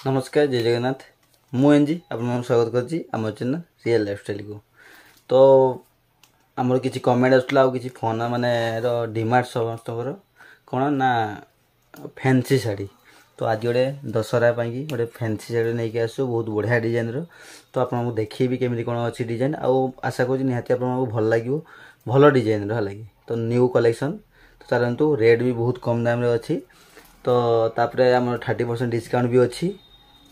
नमस्कार जय जगन्नाथ मु एनजी आपन स्वागत करछि हमर चैनल रियल लाइफस्टाइल को। तो हमर किछि कमेंट आसला आ किछि फोन माने रो डिमांड समस्त कोन ना फैंसी साड़ी। तो आज गोटे दशहरा पाई गोटे फैंसी साड़ी नहीं के आसो बहुत बढ़िया डिजाइन रो। तो आपन को देखिबी केमिति कोन अछि डिजाइन आ आशा करछि निहाती आपन को भल लागिवो भल डिजाइन रो लागि। तो न्यू कलेक्शन तो चलंतु रेट भी बहुत कम दाम रे अछि। तो तापरे हमर 30% डिस्काउंट भी अछि।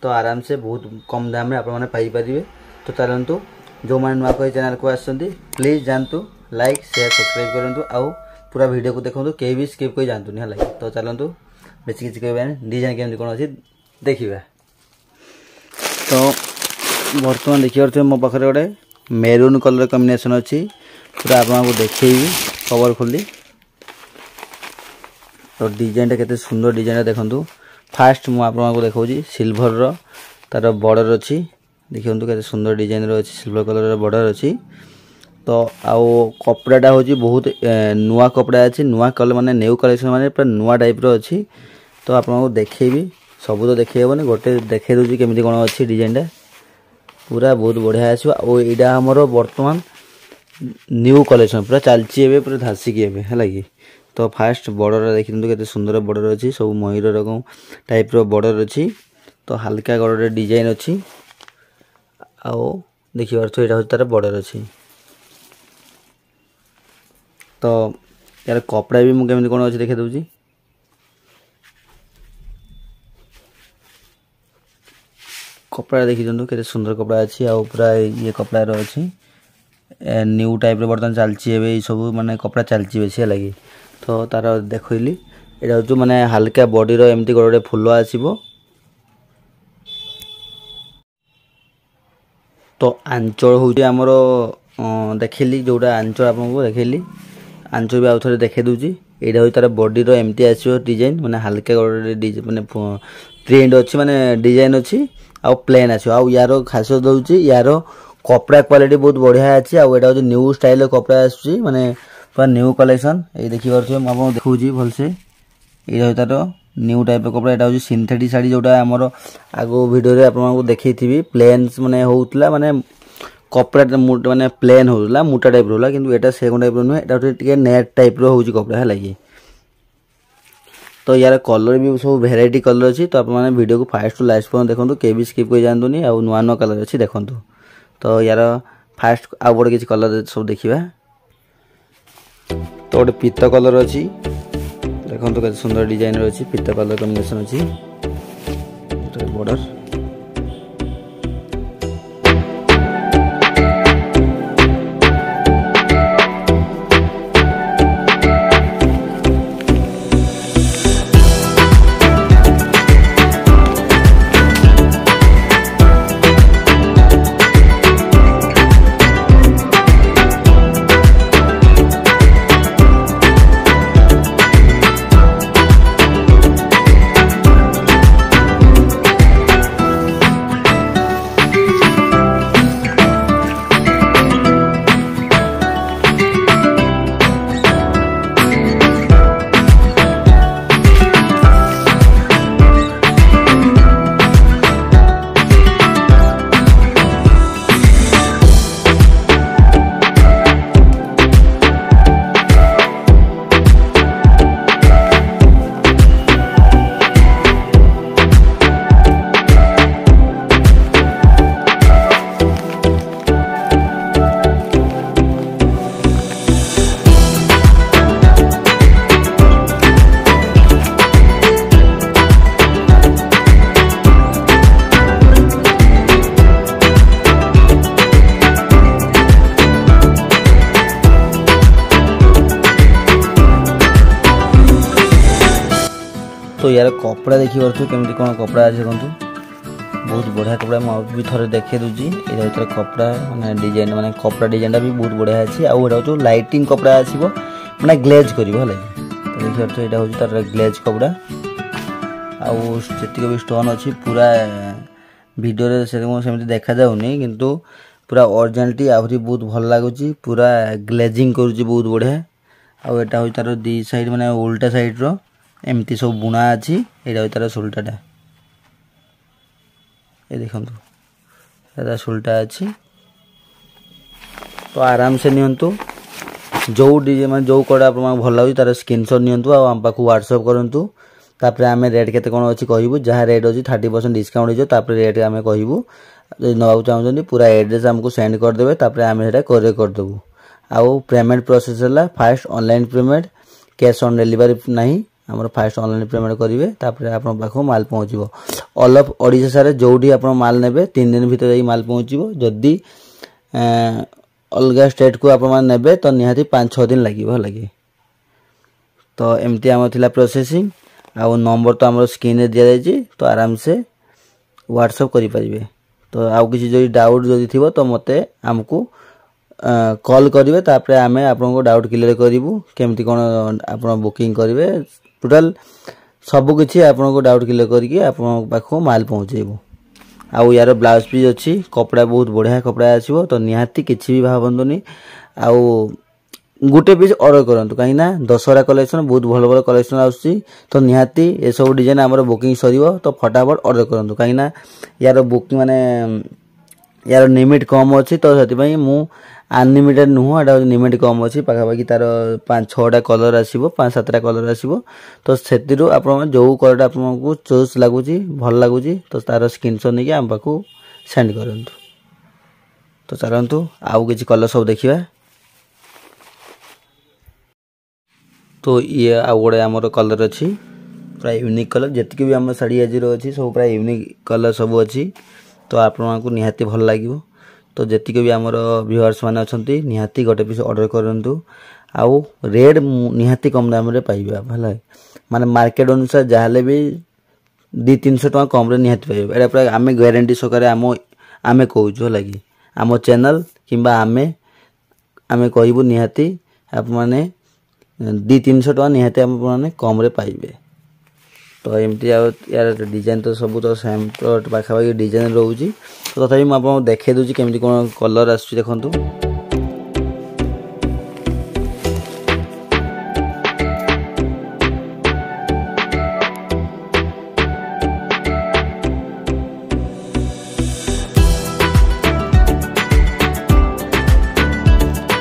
तो आराम से बहुत कम दाम में आपने पाई परिबे। तो चलतु जो मैंने नुआ कोई चैनल को आसछन्ती प्लीज जानतु लाइक शेयर सब्सक्राइब करंतु आउ पूरा वीडियो को देखंतु के भी स्किप कोई जानतु नहीं लगे। तो चलतु बेसी किछि कहबे डिजाइन केमति कोन अछि देखिबा। तो वर्तमान देखि परछे मो पाखरे गोटे मेरून कलर कॉम्बिनेशन अछि पूरा आपन को देखैबी कवर खोली। तो डिजाइन केते सुंदर डिजाइन देखंतु। फास्ट मु आपन को देखौजी सिल्वर रो तार बॉर्डर अछि देखियंतु केते सुंदर डिजाइन रो अछि सिल्वर कलर रो बॉर्डर अछि। तो आउ कपड़ाटा होजी बहुत नुआ कपड़ा अछि नुआ कलर माने न्यू कलेक्शन माने पूरा नुआ टाइप रो अछि। तो आपन को देखैबी सब तो देखै हेबो ने गोटे देखै दोजी केमिति कोन अछि डिजाइनटा पूरा बहुत बढ़िया अछि। ओ एडा हमरो वर्तमान न्यू कलेक्शन पूरा चालची एबे पूरा धासी के एबे हला की। तो फास्ट बॉर्डर देखिंतु केते सुंदर बॉर्डर अछि सब मयूर रकम टाइप रो बॉर्डर अछि। तो हल्का गोटे डिजाइन अछि आओ देखि परछो एटा तार बॉर्डर अछि। तो यार कपड़ा भी मु केमिति कोन अछि देखै दउजी कपड़ा देखि जंतु केते सुंदर कपड़ा अछि आ पूरा ये कपड़ा रो अछि न्यू टाइप रो बर्तन चालची एबे सब माने कपड़ा चालची बेसी लागि। तो तार देखैली एटा जो माने हल्का बॉडी रो एमती गोटे फुल आसीबो। तो आंचल होउटी हमरो देखैली जोटा आंचल आपन को देखैली आंचल भी आउथरे देखै दोजी एटा होई तार बॉडी रो एमती आसीबो डिजाइन माने हल्का गोटे डिजाइन माने प्रिंट अछि माने डिजाइन अछि आ प्लेन अछि। आ यारो खास दोउची यारो कपड़ा क्वालिटी बहुत बढ़िया अछि आ एटा जो न्यू स्टाइल कपड़ा आछि माने पूरा न्यू कलेक्शन ए देखि परछो हम आपन देखौजी भलसे एटा होई तार न्यू टाइप कपड़ा एटा होजी सिंथेटिक साड़ी जोटा हमरो आगो वीडियो रे आपन को देखैथिबी प्लेन्स माने होउतला माने कपड़ा माने प्लेन होउतला मोटा टाइप रोला किंतु एटा सेकंड टाइप रो न एटा टिके नेट टाइप रो होउजी कपड़ा है लागी। तो यार कलर भी सब वेराइटी कलर अछि। तो आपन माने वीडियो को फास्ट टू लास्ट पर देखंतु के भी स्किप कोइ जानतुनी आ नुआ नुआ कलर अछि देखंतु। तो यार फास्ट आ बड किछ कलर सब देखिबा। तो गोटे पीत कलर अछि देखंतु केते सुंदर डिजाइन रो अछि पीत कलर कॉम्बिनेशन अछि बॉर्डर। तो यार कपड़ा देखि परछु केमिति कोन कपड़ा अछि देखंतु बहुत बढ़िया कपड़ा म भी थरे देखे दुजी एटा भीतर कपड़ा माने डिजाइन माने कपड़ा डिजाइन भी बहुत बढ़िया अछि आ एटा जो लाइटिंग कपड़ा आसीबो माने ग्लेज करिवो हले। तो देखि परछु एटा होची तार ग्लेज कपड़ा आ जेतिक भी स्टोन अछि पूरा वीडियो रे सेमिति देखा जाउनी किंतु पूरा ओरिजिनलिटी आहुरी बहुत भल लागुची पूरा ग्लेजिंग करूची बहुत बढ़िया। आ एटा होई तार दी साइड माने उल्टा साइड रो एमती सब बुना अछि एटा होई तार सोल्टाटा। ये देखंतु एदा सुलटा अछि तो आराम से नियंतु जो डिजाइन माने जो कड़ा आपन भल लागु तार स्क्रीनशॉट नियंतु आ हम पाखु व्हाट्सएप करंतु तापर आमे रेट केते कोन अछि कहिबु जहा रेट अछि 30% डिस्काउंट हिजो तापर रेट आमे कहिबु नबाबू चाहछन पूरा एड्रेस हमको सेंड कर देबे तापर आमे हेटा कोरियर कर देबु आउ पेमेंट प्रोसेस हला fast online payment cash on delivery नहीं हमर फास्ट ऑनलाइन पेमेंट करिवे तापर आपन पाखो माल पहुंचबो ऑल ऑफ ओडिशा सारे जोडी आपन माल नेबे 3 दिन भीतर जाई माल पहुंचबो जदी अलगा स्टेट को आपन मान नेबे तो निहाती 5-6 दिन लागिबो लागि तो एमती हम थिला प्रोसेसिंग आ नंबर तो हमर स्क्रीन रे दिया जाई तो आराम से व्हाट्सएप करि परिबे तो आउ किसी जो डाउट जदि थिबो तो मते हमकु कॉल करिवे तापर आमे आपन को डाउट क्लियर करिवु केमती कोन आपन बुकिंग करिवे टोटल सब किछि आपन को डाउट क्लियर करके आपन पाखो माल पहुंचेबो आउ यार ब्लाउज पीस अछि कपड़ा बहुत बढ़िया कपड़ा आसीबो तो निहाती किछि भी भाबंतुनी आउ गुटे पीस ऑर्डर करंतु काई ना दशहरा कलेक्शन बहुत भलो भलो कलेक्शन आउछि तो निहाती ए सब डिजाइन हमर बुकिंग सरिवो तो फटाफट ऑर्डर करंतु काई ना यार बुकिंग माने यार लिमिट कम अछि तो सेति पई मु अनलिमिटेड नुह एटा लिमिट कम अछि पाखा पाखी तार 5-6टा कलर आसीबो 5-7टा कलर आसीबो तो सेतिरु आपन जो कलर आपन को चॉइस लागुची भल लागुची तो तार स्क्रीनशॉट नेकी हम पाखु सेंड करंतु तो चलंतु आउ किछि कलर सब देखिबा तो ये आउ गोटे हमर कलर अछि प्राय यूनिक कलर जेतिके भी हम साड़ी आजिरो अछि सब प्राय यूनिक कलर सब अछि तो आपन को निहाती भल लागिवो तो जेतिके भी हमर व्यूअर्स माने अछंती निहाती गोटे पीस ऑर्डर करंतु आउ रेट निहाती कम दाम रे पाइबा भला माने मार्केट अनुसार जाहले भी 200-300 टका कम रे निहाती पाइबा एटा प्राय आमे ग्यारंटी सकारे आमे कहउजो लागि आमो चैनल किबा आमे कहिबु निहाती आप माने 200-300 टका निहाती आप माने कम रे पाइबे तो एमती यार डिजाइन तो सब तो सेम तो पाखा पाखी डिजाइन रहउची तो तथापि म आपन देखे दोची केमती कोन कलर आसुची देखंतु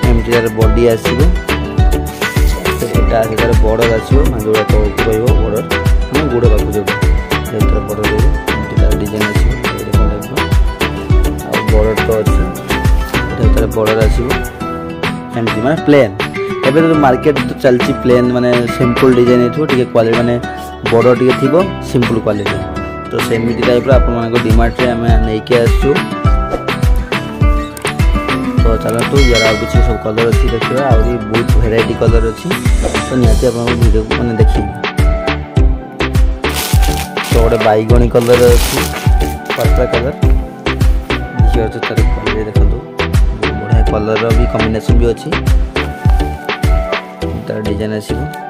एमती यार बॉडी आसीबो एटा एकर बॉर्डर आसीबो मान जोडा तो कहइबो बॉर्डर हम गुडे बाकु जो एतर बॉर्डर देबो एमती डिजाइन आसीबो बॉर्डर तो अछि एतर बॉर्डर आसीबो एमती माने प्लेन एबे तो मार्केट तो चलची प्लेन माने सिंपल डिजाइन एथो ठीक क्वालिटी माने बॉर्डर ठीक थिबो सिंपल क्वालिटी तो सेमिति टाइप रो आपन मानको डिमांड रे हम नै के आसु तो चला तो यार कुछ सब कलर अछि देखिबा आ बहुत वैरायटी कलर अछि तो निहाती आपन वीडियो को माने देखि तो ओडे बाइगणी कलर अछि पर्पल कलर देखियो तो तार कलर देखंतु बढ़िया कलर भी कॉम्बिनेशन भी अछि तार डिजाइन आसीबो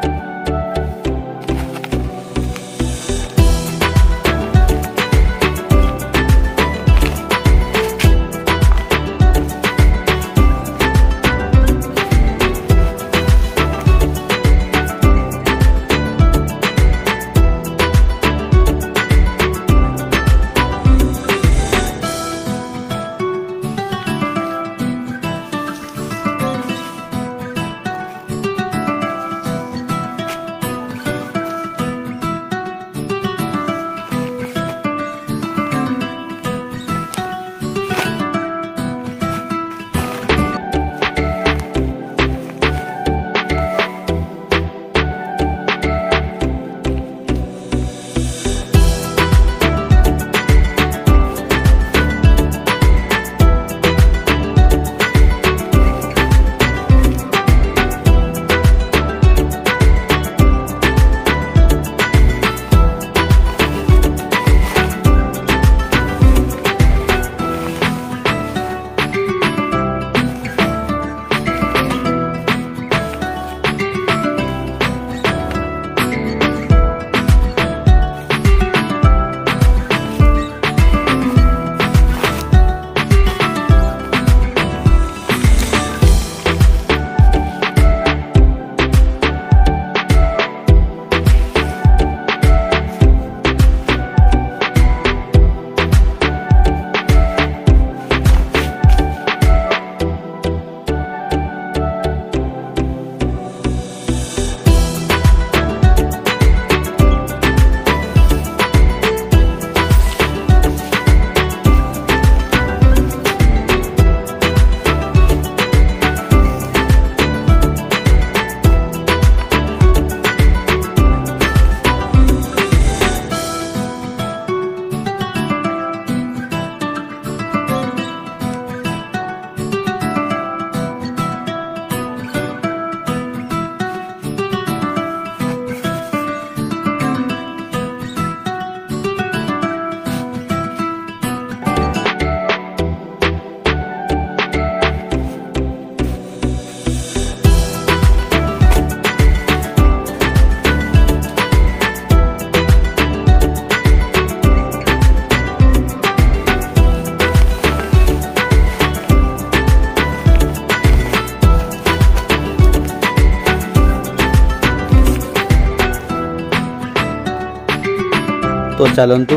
तो चलतु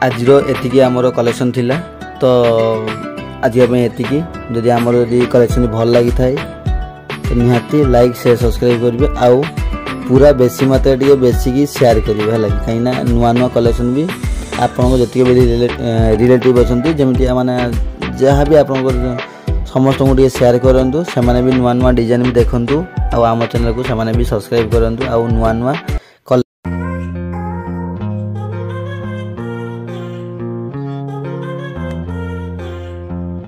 आज एतिकी आमर कलेक्शन थिला तो आज एतिकी जदि आमर कलेक्शन भल लगी थाए तो निहाती लाइक शेयर सब्सक्राइब करेंगे आउ पूरा बेसी मात्रा टे बेसिकी शेयर करेंगे है कहीं नुआ नुआ कलेक्शन भी आपको जी रिलेटिव अच्छा जमी मैंने जहाँ भी आप समस्त को शेयर करूँ से भी नुआ नुआ डिजाइन भी देखूँ आम चैनल को भी सब्सक्राइब करूँ आउ नुआ नुआ